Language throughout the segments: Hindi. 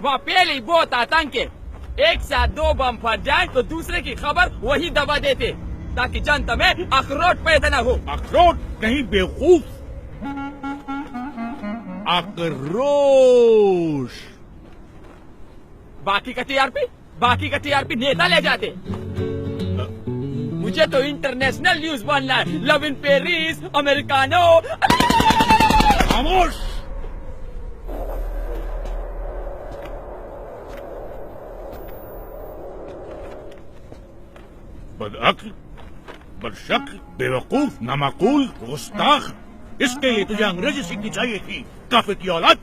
वहाँ पहले ही बहुत आतंक है। एक साथ 2 बम फट जाए तो दूसरे की खबर वही दबा देते, ताकि जनता में अखरोट पैदा न हो। अखरोट नहीं बेवकूफ, आक्रोश। बाकी का टीआरपी नेता ले जाते। मुझे तो इंटरनेशनल न्यूज बनना है। Love in Paris, americano. खामोश। बदअक्ल, बदशक्ल, बेवकूफ, नामाकूल, गुस्ताख। इसके लिए तुझे अंग्रेजी सीखनी चाहिए थी, काफिर की औलाद।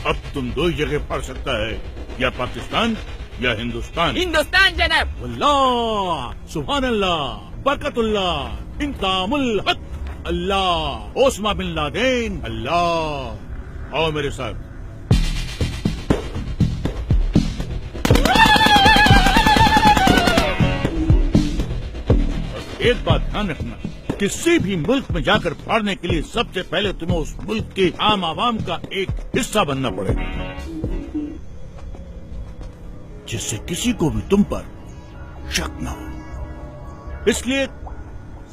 अब तुम 2 ही जगह पढ़ सकता है, या पाकिस्तान या हिंदुस्तान। हिंदुस्तान जनाब। अल्लाह, सुभान अल्लाह, बरकतुल्लाह, इंतामुल हक, अल्लाह, ओस्मा बिन लादेन, अल्लाह। आओ मेरे साथ। एक बात ध्यान रखना, किसी भी मुल्क में जाकर पढ़ने के लिए सबसे पहले तुम्हें उस मुल्क के आम आवाम का एक हिस्सा बनना पड़ेगा, जिससे किसी को भी तुम पर शक न हो। इसलिए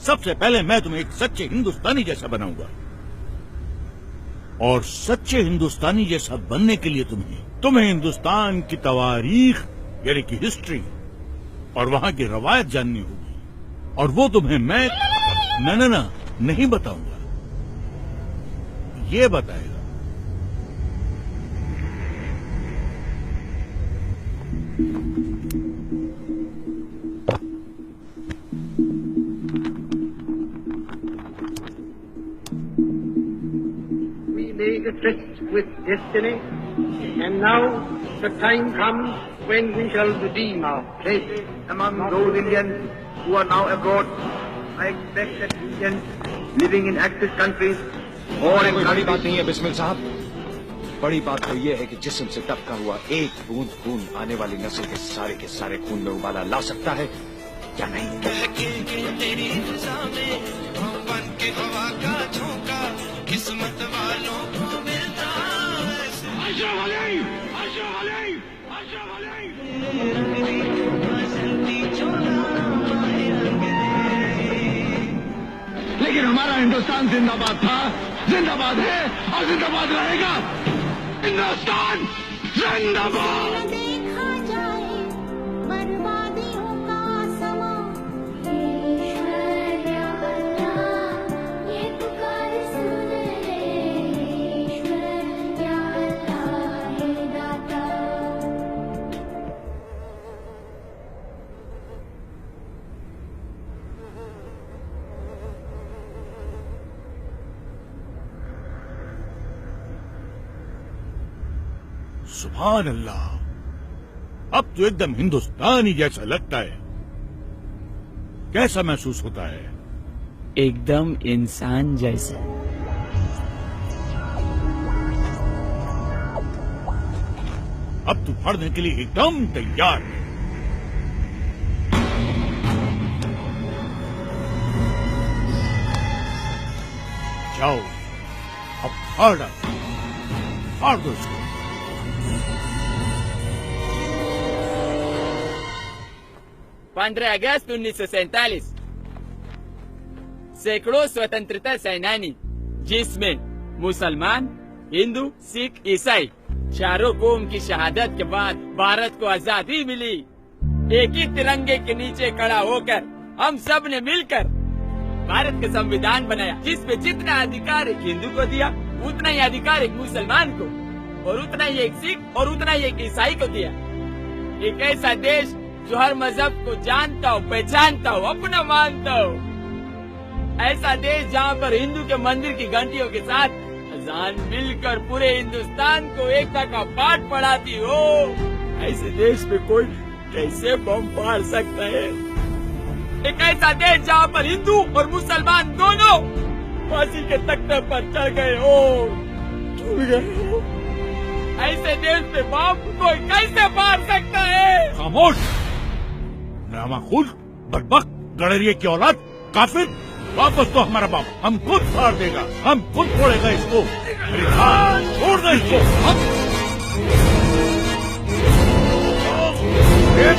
सबसे पहले मैं तुम्हें एक सच्चे हिंदुस्तानी जैसा बनाऊंगा, और सच्चे हिंदुस्तानी जैसा बनने के लिए तुम्हें हिंदुस्तान की तवारीख यानी कि हिस्ट्री और वहां की रवायत जाननी होगी, और वो तुम्हें मैं नहीं बताऊंगा, ये बताएगा। We made a tryst with destiny, and now the time comes when we shall redeem our place among those Indians who are now abroad. I expect that Indians living in active countries or in बड़ी बात नहीं है बिस्मिल साहब। बड़ी बात तो ये है कि जिस्म से टपका हुआ एक बूंद खून आने वाली नस्ल के सारे खून में उबाला ला सकता है या नहीं। किस्मत वालों को मिलता लेकिन हमारा हिंदुस्तान जिंदाबाद था, जिंदाबाद है और जिंदाबाद रहेगा। हिंदुस्तान जिंदाबाद। देखा जाए बर्बादियों का समा, ईश्वर या अल्लाह ये पुकार सुन ले, ईश्वर या अल्लाह हे दाता। सुभान अल्लाह, अब तो एकदम हिंदुस्तानी जैसा लगता है। कैसा महसूस होता है? एकदम इंसान जैसा। अब तू पढ़ने के लिए एकदम तैयार है। जाओ, अब फाड़ दो इसको। 15 अगस्त 1947 सैकड़ों स्वतंत्रता सेनानी, जिसमें मुसलमान, हिंदू, सिख, ईसाई चारों कौम की शहादत के बाद भारत को आजादी मिली। एक ही तिरंगे के नीचे खड़ा होकर हम सब ने मिलकर भारत का संविधान बनाया, जिसमें जितना अधिकार एक हिंदू को दिया, उतना ही अधिकार एक मुसलमान को, और उतना ही एक सिख और उतना ही एक ईसाई को दिया। एक ऐसा देश जो हर मजहब को जानता हो, पहचानता हो, अपना मानता हो। ऐसा देश जहाँ पर हिंदू के मंदिर की घंटियों के साथ अजान मिलकर पूरे हिंदुस्तान को एकता का पाठ पढ़ाती हो। ऐसे देश पे कोई कैसे बम फाड़ सकता है? एक ऐसा देश जहाँ पर हिंदू और मुसलमान दोनों फांसी के तख्ते पर चढ़ गए हो, छूट गए हो। ऐसे देश पे बम कोई कैसे फाड़ सकता है? खामोश, नामाकुल, बदबख्त, गडरिये की औलाद, काफिर, वापस तो हमारा बाप, हम खुद फाड़ देगा, हम खुद फोड़ेगा इसको। छोड़ दो इसको। एक